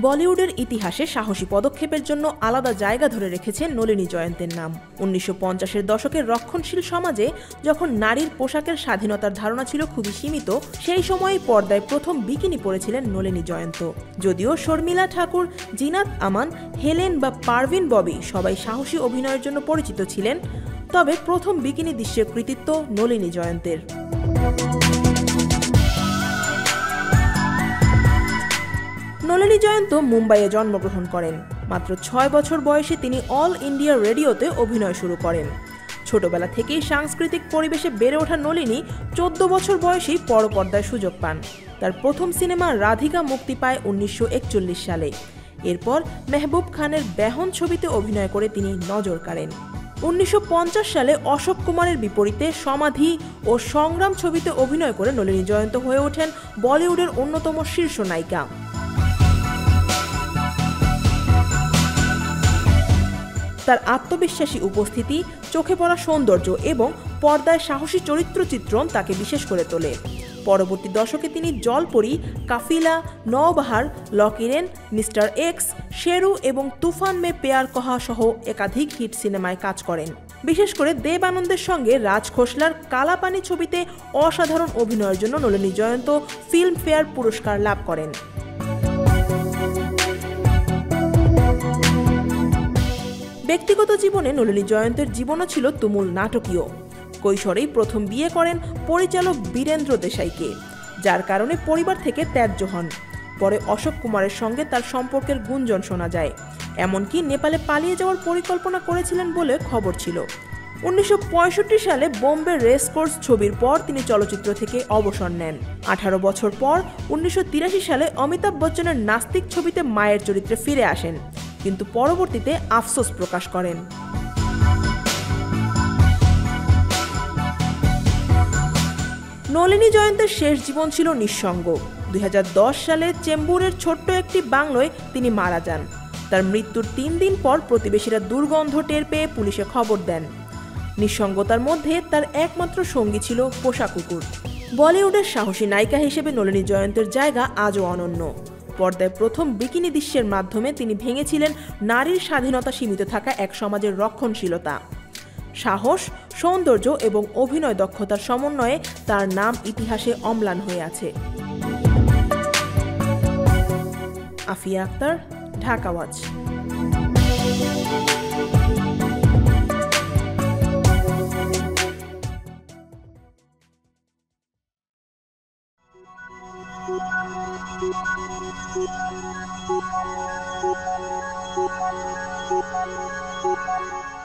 বলিউডের ইতিহাসে সাহসী পদক্ষেপের জন্য আলাদা জায়গা ধরে রেখেছেন নলিনী জয়ন্তের নাম। 1950-এর দশকের রক্ষণশীল সমাজে যখন নারীর পোশাকের স্বাধীনতার ধারণা ছিল খুবই সীমিত, সেই সময়েই পর্দায় প্রথম বিকিনি পরেছিলেন নলিনী জয়ন্ত। যদিও শর্মিলা ঠাকুর, জিনাত আমান, হেলেন বা পারভিন ববি সবাই সাহসী অভিনয়ের জন্য পরিচিত ছিলেন, তবে প্রথম বিকিনি দৃশ্যের কৃতিত্ব নলিনী জয়ন্তের। নলিনী জয়ন্ত মুম্বাইয়ে জন্মগ্রহণ করেন। মাত্র 6 বছর বয়সে তিনি অল ইন্ডিয়া রেডিওতে অভিনয় শুরু করেন। ছোটবেলা থেকেই সাংস্কৃতিক পরিবেশে বেড়ে ওঠা নলিনী 14 বছর বয়সেই পরপর্দায় সুযোগ পান। তার প্রথম সিনেমা রাধিকা মুক্তি পায় 1941 সালে। এরপর মেহবুব খানের বেহন ছবিতে অভিনয় করে তিনি নজর কাড়েন। 1950 সালে অশোক কুমারের বিপরীতে সমাধি ও সংগ্রাম ছবিতে অভিনয় করে নলিনী জয়ন্ত হয়ে ওঠেন বলিউডের অন্যতম শীর্ষ নায়িকা। তার আত্মবিশ্বাসী উপস্থিতি, চোখে পড়া সৌন্দর্য এবং পর্দায় সাহসী চরিত্র চিত্রণ তাকে বিশেষ করে তোলে। পরবর্তী দশকে তিনি জলপরি, কাফিলা, নওবাহার, লকিরেন, মিস্টার এক্স, শেরু এবং তুফান মে পেয়ার কহা সহ একাধিক হিট সিনেমায় কাজ করেন। বিশেষ করে দেব আনন্দের সঙ্গে রাজ খোসলার কালাপানি ছবিতে অসাধারণ অভিনয়ের জন্য নলিনী জয়ন্ত ফিল্মফেয়ার পুরস্কার লাভ করেন। ব্যক্তিগত জীবনে নলিনী জয়ন্তের জীবনও ছিল তুমুল নাটকীয়। কৈশোরেই প্রথম বিয়ে করেন পরিচালক বীরেন্দ্র দেশাইকে, যার কারণে পরিবার থেকে ত্যায্য হন। পরে অশোক কুমারের সঙ্গে তার সম্পর্কের গুঞ্জন শোনা যায়, এমনকি নেপালে পালিয়ে যাওয়ার পরিকল্পনা করেছিলেন বলে খবর ছিল। 1965 সালে বোম্বে রেসকোর্স ছবির পর তিনি চলচ্চিত্র থেকে অবসর নেন। 18 বছর পর 1983 সালে অমিতাভ বচ্চনের নাস্তিক ছবিতে মায়ের চরিত্রে ফিরে আসেন, কিন্তু পরবর্তীতে আফসোস প্রকাশ করেন। নলিনী জয়ন্তের শেষ জীবন ছিল নিঃসঙ্গ। 2010 সালে চেম্বুরের ছোট্ট একটি বাংলোয় তিনি মারা যান। তার মৃত্যুর 3 দিন পর প্রতিবেশীরা দুর্গন্ধ টের পেয়ে পুলিশে খবর দেন। নিঃসঙ্গতার মধ্যে তার একমাত্র সঙ্গী ছিল পোষা কুকুর। বলিউডের সাহসী নায়িকা হিসেবে নলিনী জয়ন্তের জায়গা আজও অনন্য। পর্দায় প্রথম বিকিনি দৃশ্যের মাধ্যমে তিনি ভেঙেছিলেন নারীর স্বাধীনতা সীমিত থাকা এক সমাজের রক্ষণশীলতা। সাহস, সৌন্দর্য এবং অভিনয় দক্ষতার সমন্বয়ে তার নাম ইতিহাসে অম্লান হয়ে আছে। Afia Akter, Dhaka watch. Thank you.